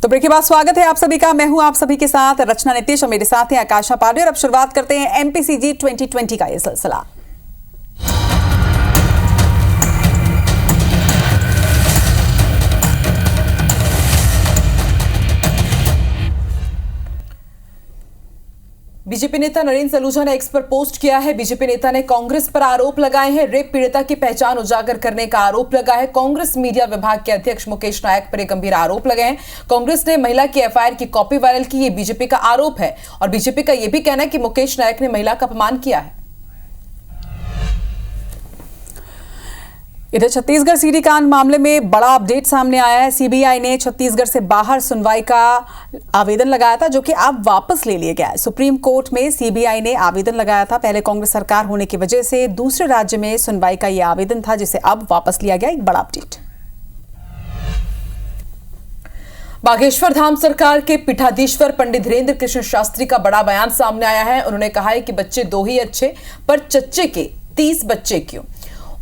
तो ब्रेक के बाद स्वागत है आप सभी का। मैं हूं आप सभी के साथ रचना नीतीश और मेरे साथ हैं आकाशा पांडे। और अब शुरुआत करते हैं एमपीसीजी 2020 का ये सिलसिला। बीजेपी नेता नरेंद्र सलूजा ने एक्स पर पोस्ट किया है। बीजेपी नेता ने कांग्रेस पर आरोप लगाए हैं। रेप पीड़िता की पहचान उजागर करने का आरोप लगा है। कांग्रेस मीडिया विभाग के अध्यक्ष मुकेश नायक पर गंभीर आरोप लगे हैं। कांग्रेस ने महिला की एफआईआर की कॉपी वायरल की, ये बीजेपी का आरोप है। और बीजेपी का यह भी कहना है कि मुकेश नायक ने महिला का अपमान किया है। इधर छत्तीसगढ़ सीडी कांड मामले में बड़ा अपडेट सामने आया है। सीबीआई ने छत्तीसगढ़ से बाहर सुनवाई का आवेदन लगाया था, जो कि अब वापस ले लिया गया है। सुप्रीम कोर्ट में सीबीआई ने आवेदन लगाया था। पहले कांग्रेस सरकार होने की वजह से दूसरे राज्य में सुनवाई का यह आवेदन था, जिसे अब वापस लिया गया। एक बड़ा अपडेट। बागेश्वर धाम सरकार के पीठाधीश्वर पंडित धीरेन्द्र कृष्ण शास्त्री का बड़ा बयान सामने आया है। उन्होंने कहा है कि बच्चे दो ही अच्छे, पर चच्चे के 30 बच्चे क्यों?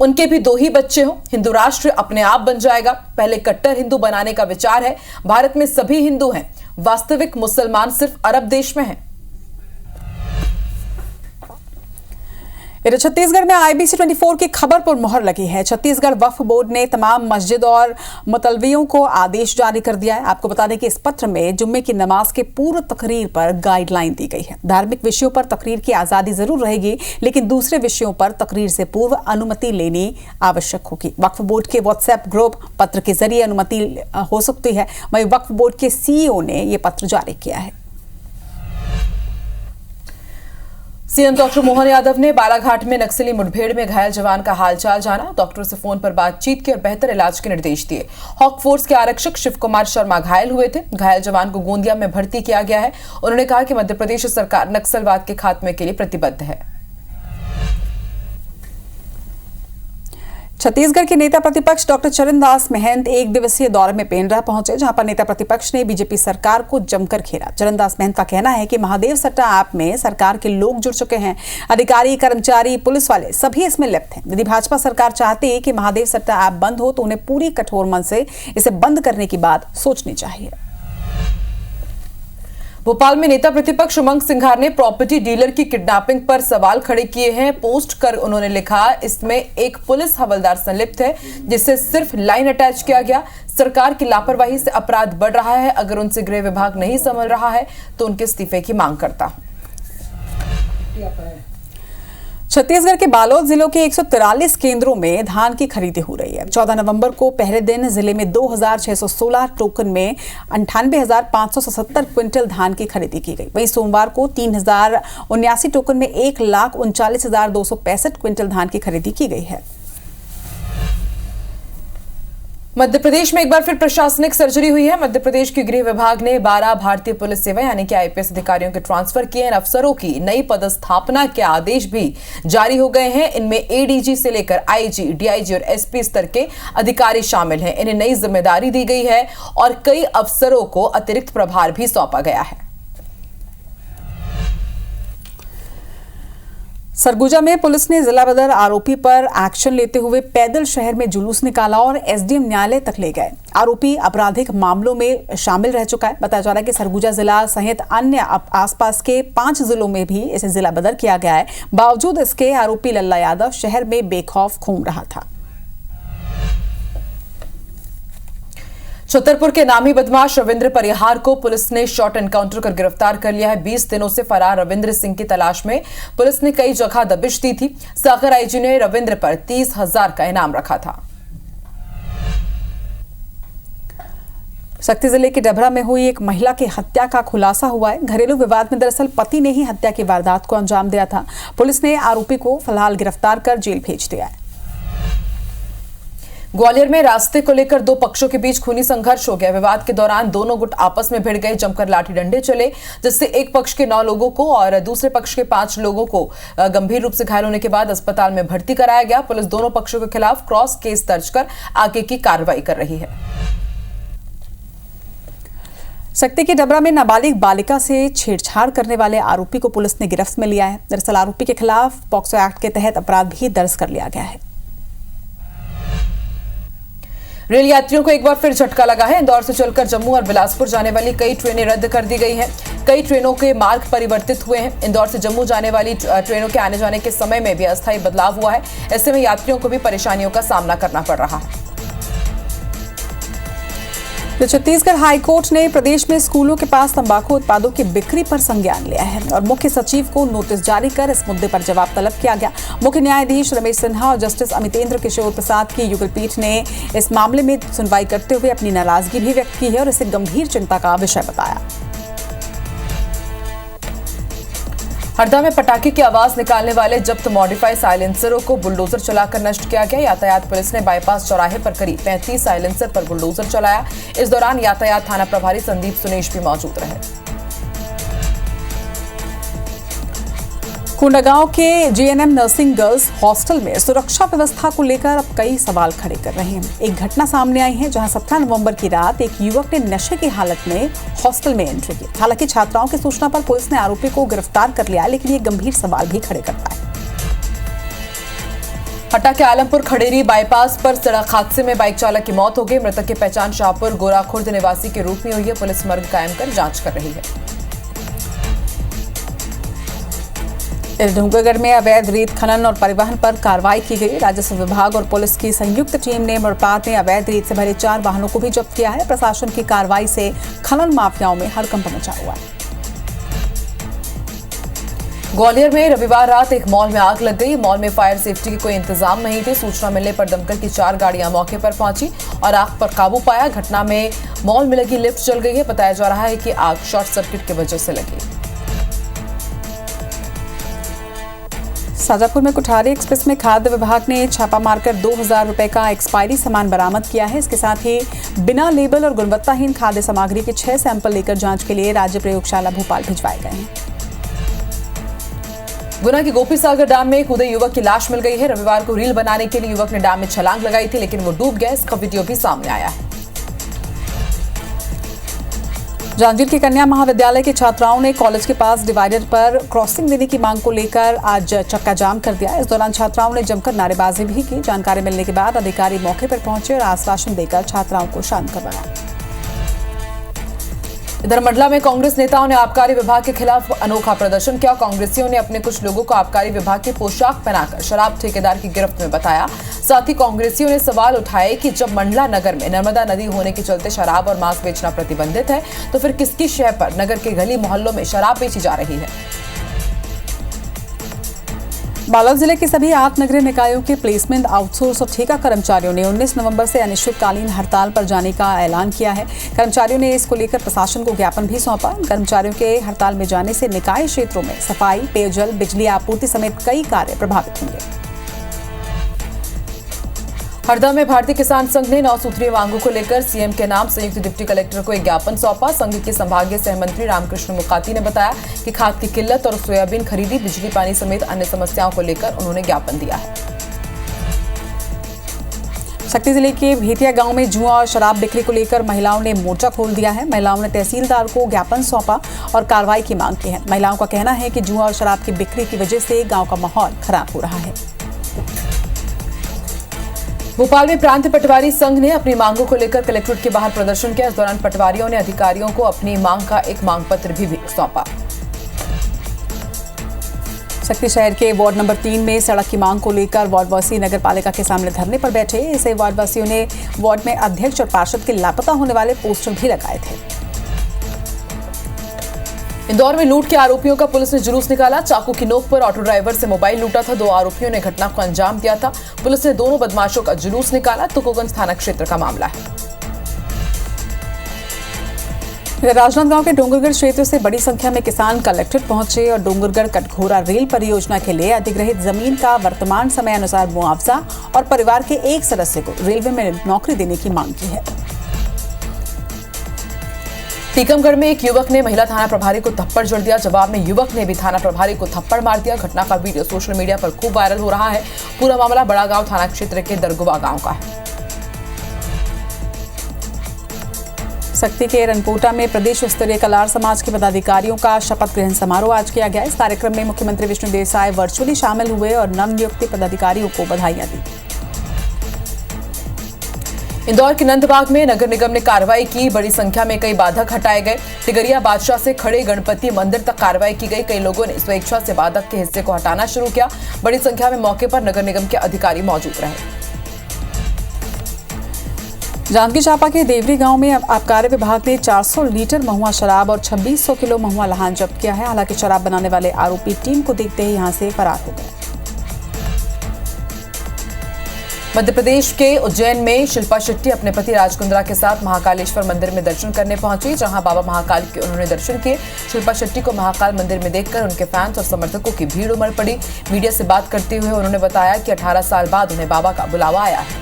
उनके भी दो ही बच्चे हो। हिंदू राष्ट्र अपने आप बन जाएगा। पहले कट्टर हिंदू बनाने का विचार है। भारत में सभी हिंदू हैं, वास्तविक मुसलमान सिर्फ अरब देश में हैं। इधर छत्तीसगढ़ में आईबीसी 24 की खबर पर मुहर लगी है। छत्तीसगढ़ वक्फ बोर्ड ने तमाम मस्जिद और मुतलवियों को आदेश जारी कर दिया है। आपको बता दें कि इस पत्र में जुम्मे की नमाज के पूर्व तकरीर पर गाइडलाइन दी गई है। धार्मिक विषयों पर तकरीर की आजादी जरूर रहेगी, लेकिन दूसरे विषयों पर तकरीर से पूर्व अनुमति लेनी आवश्यक होगी। वक्फ बोर्ड के व्हाट्सएप ग्रुप पत्र के जरिए अनुमति हो सकती है। वहीं वक्फ बोर्ड के सीईओ ने यह पत्र जारी किया है। सीएम डॉक्टर मोहन यादव ने बालाघाट में नक्सली मुठभेड़ में घायल जवान का हालचाल जाना। डॉक्टर से फोन पर बातचीत की और बेहतर इलाज के निर्देश दिए। हॉक फोर्स के आरक्षक शिव कुमार शर्मा घायल हुए थे। घायल जवान को गोंदिया में भर्ती किया गया है। उन्होंने कहा कि मध्य प्रदेश सरकार नक्सलवाद के खात्मे के लिए प्रतिबद्ध है। छत्तीसगढ़ के नेता प्रतिपक्ष डॉक्टर चरणदास महंत एक दिवसीय दौरे में पेंड्रा पहुंचे, जहां पर नेता प्रतिपक्ष ने बीजेपी सरकार को जमकर घेरा। चरणदास महंत का कहना है कि महादेव सट्टा ऐप में सरकार के लोग जुड़ चुके हैं। अधिकारी, कर्मचारी, पुलिस वाले सभी इसमें लिप्त हैं। यदि भाजपा सरकार चाहती है कि महादेव सट्टा ऐप बंद हो, तो उन्हें पूरी कठोर मन से इसे बंद करने की बात सोचनी चाहिए। भोपाल में नेता प्रतिपक्ष उमंग सिंघार ने प्रॉपर्टी डीलर की किडनैपिंग पर सवाल खड़े किए हैं। पोस्ट कर उन्होंने लिखा, इसमें एक पुलिस हवलदार संलिप्त है, जिससे सिर्फ लाइन अटैच किया गया। सरकार की लापरवाही से अपराध बढ़ रहा है। अगर उनसे गृह विभाग नहीं संभल रहा है तो उनके इस्तीफे की मांग करता हूं। छत्तीसगढ़ के बालोद जिलों के 143 केंद्रों में धान की खरीदी हो रही है। 14 नवंबर को पहले दिन जिले में 2616 टोकन में 98,577 क्विंटल धान की खरीदी की गई। वहीं सोमवार को 3079 टोकन में 1,39,265 क्विंटल धान की खरीदी की गई है। मध्य प्रदेश में एक बार फिर प्रशासनिक सर्जरी हुई है। मध्य प्रदेश के गृह विभाग ने 12 भारतीय पुलिस सेवा यानी कि आईपीएस अधिकारियों के ट्रांसफर किए। इन अफसरों की नई पदस्थापना के आदेश भी जारी हो गए हैं। इनमें एडीजी से लेकर आईजी, डीआईजी और एसपी स्तर के अधिकारी शामिल हैं। इन्हें नई जिम्मेदारी दी गई है और कई अफसरों को अतिरिक्त प्रभार भी सौंपा गया है। सरगुजा में पुलिस ने जिला बदर आरोपी पर एक्शन लेते हुए पैदल शहर में जुलूस निकाला और एसडीएम न्यायालय तक ले गए। आरोपी आपराधिक मामलों में शामिल रह चुका है। बताया जा रहा है कि सरगुजा जिला सहित अन्य आसपास के 5 जिलों में भी इसे जिला बदर किया गया है। बावजूद इसके आरोपी लल्ला यादव शहर में बेखौफ घूम रहा था। छतरपुर के नामी बदमाश रविंद्र परिहार को पुलिस ने शॉर्ट एनकाउंटर कर गिरफ्तार कर लिया है। 20 दिनों से फरार रविंद्र सिंह की तलाश में पुलिस ने कई जगह दबिश दी थी। सागर आईजी ने रविंद्र पर 30,000 का इनाम रखा था। शक्ति जिले के डभरा में हुई एक महिला की हत्या का खुलासा हुआ है। घरेलू विवाद में दरअसल पति ने ही हत्या की वारदात को अंजाम दिया था। पुलिस ने आरोपी को फिलहाल गिरफ्तार कर जेल भेज दिया है। ग्वालियर में रास्ते को लेकर दो पक्षों के बीच खूनी संघर्ष हो गया। विवाद के दौरान दोनों गुट आपस में भिड़ गए। जमकर लाठी डंडे चले, जिससे एक पक्ष के 9 लोगों को और दूसरे पक्ष के 5 लोगों को गंभीर रूप से घायल होने के बाद अस्पताल में भर्ती कराया गया। पुलिस दोनों पक्षों के खिलाफ क्रॉस केस दर्ज कर आगे की कार्रवाई कर रही है। शक्ति के डबरा में नाबालिग बालिका से छेड़छाड़ करने वाले आरोपी को पुलिस ने गिरफ्त में लिया है। दरअसल आरोपी के खिलाफ पॉक्सो एक्ट के तहत अपराध भी दर्ज कर लिया गया है। रेल यात्रियों को एक बार फिर झटका लगा है। इंदौर से चलकर जम्मू और बिलासपुर जाने वाली कई ट्रेनें रद्द कर दी गई हैं। कई ट्रेनों के मार्ग परिवर्तित हुए हैं। इंदौर से जम्मू जाने वाली ट्रेनों के आने जाने के समय में भी अस्थायी बदलाव हुआ है। ऐसे में यात्रियों को भी परेशानियों का सामना करना पड़ रहा है। तो छत्तीसगढ़ हाईकोर्ट ने प्रदेश में स्कूलों के पास तंबाकू उत्पादों की बिक्री पर संज्ञान लिया है और मुख्य सचिव को नोटिस जारी कर इस मुद्दे पर जवाब तलब किया गया। मुख्य न्यायाधीश रमेश सिन्हा और जस्टिस अमितेंद्र किशोर प्रसाद की युगल पीठ ने इस मामले में सुनवाई करते हुए अपनी नाराजगी भी व्यक्त की है और इसे गंभीर चिंता का विषय बताया। हरदा में पटाखे की आवाज निकालने वाले जब्त मॉडिफाई साइलेंसरों को बुलडोजर चलाकर नष्ट किया गया। यातायात पुलिस ने बाईपास चौराहे पर करीब 35 साइलेंसर पर बुलडोजर चलाया। इस दौरान यातायात थाना प्रभारी संदीप सुनेश भी मौजूद रहे। कोंडागांव के जीएनएम नर्सिंग गर्ल्स हॉस्टल में सुरक्षा व्यवस्था को लेकर अब कई सवाल खड़े कर रहे हैं। एक घटना सामने आई है जहां 17 नवंबर की रात एक युवक ने नशे की हालत में हॉस्टल में एंट्री की। हालांकि छात्राओं की सूचना पर पुलिस ने आरोपी को गिरफ्तार कर लिया, लेकिन ये गंभीर सवाल भी खड़े करता है। हट्टा के आलमपुर खड़ेरी बाईपास पर सड़क हादसे में बाइक चालक की मौत हो गई। मृतक की पहचान शाहपुर गोराखुर्द निवासी के रूप में हुई है। पुलिस मर्ग कायम कर जांच कर रही है। डूंगरगढ़ में अवैध रेत खनन और परिवहन पर कार्रवाई की गई। राजस्व विभाग और पुलिस की संयुक्त टीम ने मुड़पात में अवैध रेत से भरे 4 वाहनों को भी जब्त किया है। प्रशासन की कार्रवाई से खनन माफियाओं में हड़कंप मचा हुआ है। ग्वालियर में रविवार रात एक मॉल में आग लग गई। मॉल में फायर सेफ्टी के कोई इंतजाम नहीं थे। सूचना मिलने पर दमकल की 4 गाड़ियां मौके पर पहुंची और आग पर काबू पाया। घटना में मॉल में लगी लिफ्ट जल गई है। बताया जा रहा है कि आग शॉर्ट सर्किट की वजह से लगी। शाजापुर में कुठारी एक्सप्रेस में खाद्य विभाग ने छापा मारकर 2000 रुपए का एक्सपायरी सामान बरामद किया है। इसके साथ ही बिना लेबल और गुणवत्ताहीन खाद्य सामग्री के 6 सैंपल लेकर जांच के लिए राज्य प्रयोगशाला भोपाल भिजवाए गए हैं। गुना के गोपी सागर डैम में कूदे युवक की लाश मिल गई है। रविवार को रील बनाने के लिए युवक ने डैम में छलांग लगाई थी, लेकिन वो डूब गया। इसका वीडियो भी सामने आया है। जांजगीर के कन्या महाविद्यालय के छात्राओं ने कॉलेज के पास डिवाइडर पर क्रॉसिंग देने की मांग को लेकर आज चक्का जाम कर दिया। इस दौरान छात्राओं ने जमकर नारेबाजी भी की। जानकारी मिलने के बाद अधिकारी मौके पर पहुंचे और आश्वासन देकर छात्राओं को शांत करवाया। इधर मंडला में कांग्रेस नेताओं ने आबकारी विभाग के खिलाफ अनोखा प्रदर्शन किया। कांग्रेसियों ने अपने कुछ लोगों को आबकारी विभाग की पोशाक पहनाकर शराब ठेकेदार की गिरफ्त में बताया। साथ ही कांग्रेसियों ने सवाल उठाए कि जब मंडला नगर में नर्मदा नदी होने के चलते शराब और मांस बेचना प्रतिबंधित है, तो फिर किसकी शय पर नगर के गली मोहल्लों में शराब बेची जा रही है। बालोद जिले के सभी 8 नगरीय निकायों के प्लेसमेंट, आउटसोर्स और ठेका कर्मचारियों ने 19 नवंबर से अनिश्चितकालीन हड़ताल पर जाने का ऐलान किया है। कर्मचारियों ने इसको लेकर प्रशासन को ज्ञापन भी सौंपा। कर्मचारियों के हड़ताल में जाने से निकाय क्षेत्रों में सफाई, पेयजल, बिजली आपूर्ति समेत कई कार्य प्रभावित होंगे। हरदा में भारतीय किसान संघ ने 9 सूत्रीय मांगों को लेकर सीएम के नाम संयुक्त डिप्टी कलेक्टर को एक ज्ञापन सौंपा। संघ के संभागीय सहमंत्री रामकृष्ण मुकाती ने बताया कि खाद की किल्लत और सोयाबीन खरीदी, बिजली पानी समेत अन्य समस्याओं को लेकर उन्होंने ज्ञापन दिया है। शक्ति जिले के भेतिया गांव में जुआ और शराब बिक्री को लेकर महिलाओं ने मोर्चा खोल दिया है। महिलाओं ने तहसीलदार को ज्ञापन सौंपा और कार्रवाई की मांग की है। महिलाओं का कहना है कि जुआ और शराब की बिक्री की वजह से गांव का माहौल खराब हो रहा है। भोपाल में प्रांत पटवारी संघ ने अपनी मांगों को लेकर कलेक्ट्रेट के बाहर प्रदर्शन किया। इस दौरान पटवारियों ने अधिकारियों को अपनी मांग का एक मांग पत्र भी सौंपा। शक्ति शहर के वार्ड नंबर 3 में सड़क की मांग को लेकर वार्डवासी नगर पालिका के सामने धरने पर बैठे। इसे वार्डवासियों ने वार्ड में अध्यक्ष और पार्षद के लापता होने वाले पोस्टर भी लगाए थे। इंदौर में लूट के आरोपियों का पुलिस ने जुलूस निकाला। चाकू की नोक पर ऑटो ड्राइवर से मोबाइल लूटा था। 2 आरोपियों ने घटना को अंजाम दिया था। पुलिस ने दोनों बदमाशों का जुलूस निकाला। तुकोगंज थाना क्षेत्र का मामला है। राजनांदगांव के डोंगरगढ़ क्षेत्र से बड़ी संख्या में किसान कलेक्ट्रेट पहुंचे और डोंगरगढ़ कटघोरा रेल परियोजना के लिए अधिग्रहित जमीन का वर्तमान समय अनुसार मुआवजा और परिवार के एक सदस्य को रेलवे में नौकरी देने की मांग की है। टीकमगढ़ में एक युवक ने महिला थाना प्रभारी को थप्पड़ जड़ दिया। जवाब में युवक ने भी थाना प्रभारी को थप्पड़ मार दिया। घटना का वीडियो सोशल मीडिया पर खूब वायरल हो रहा है। पूरा मामला बड़ा गांव थाना क्षेत्र के दरगुवा गांव का है। शक्ति के रनपोटा में प्रदेश स्तरीय कलार समाज के पदाधिकारियों का शपथ ग्रहण समारोह आज किया गया। इस कार्यक्रम में मुख्यमंत्री विष्णु देसाई वर्चुअली शामिल हुए और नवनियुक्त पदाधिकारियों को बधाइयां दी। इंदौर के नंदबाग में नगर निगम ने कार्रवाई की। बड़ी संख्या में कई बाधक हटाए गए। टिगरिया बादशाह से खड़े गणपति मंदिर तक कार्रवाई की गई। कई लोगों ने स्वेच्छा से बाधक के हिस्से को हटाना शुरू किया। बड़ी संख्या में मौके पर नगर निगम के अधिकारी मौजूद रहे। जांजगीर चांपा के देवरी गांव में आबकारी विभाग ने 400 लीटर महुआ शराब और 2600 किलो महुआ लहान जब्त किया है। हालांकि शराब बनाने वाले आरोपी टीम को देखते ही यहां से फरार हो गए। मध्य प्रदेश के उज्जैन में शिल्पा शेट्टी अपने पति राज कुंद्रा के साथ महाकालेश्वर मंदिर में दर्शन करने पहुंची, जहां बाबा महाकाल के उन्होंने दर्शन किए। शिल्पा शेट्टी को महाकाल मंदिर में देखकर उनके फैंस और समर्थकों की भीड़ उमड़ पड़ी। मीडिया से बात करते हुए उन्होंने बताया कि 18 साल बाद उन्हें बाबा का बुलावा आया है।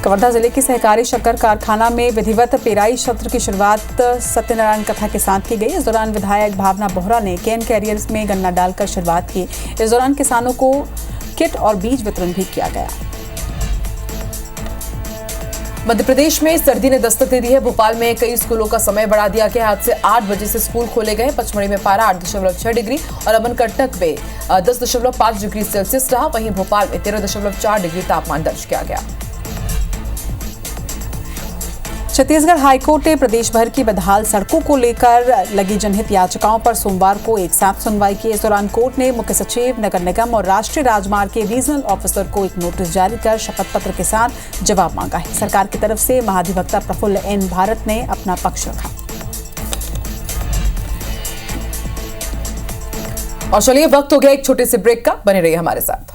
कवर्धा जिले के सहकारी शक्कर कारखाना में विधिवत पेराई सत्र की शुरुआत सत्यनारायण कथा के साथ की गई। इस दौरान विधायक भावना बोहरा ने कैन कैरियर्स में गन्ना डालकर शुरुआत की। इस दौरान किसानों को किट और बीज वितरण भी किया गया। मध्य प्रदेश में सर्दी ने दस्तक दे दी है। भोपाल में कई स्कूलों का समय बढ़ा दिया गया। आज से 8 बजे से स्कूल खोले गए। पचमढ़ी में पारा 8.6 डिग्री और अबनकटक में 10.5 डिग्री सेल्सियस रहा। वहीं भोपाल में 13.4 डिग्री तापमान दर्ज किया गया। छत्तीसगढ़ हाईकोर्ट ने प्रदेश भर की बदहाल सड़कों को लेकर लगी जनहित याचिकाओं पर सोमवार को एक साथ सुनवाई की। इस दौरान कोर्ट ने मुख्य सचिव, नगर निगम और राष्ट्रीय राजमार्ग के रीजनल ऑफिसर को एक नोटिस जारी कर शपथ पत्र के साथ जवाब मांगा है। सरकार की तरफ से महाधिवक्ता प्रफुल्ल एन भारत ने अपना पक्ष रखा। और चलिए वक्त हो गया एक छोटे से ब्रेक का। बने रहिए हमारे साथ।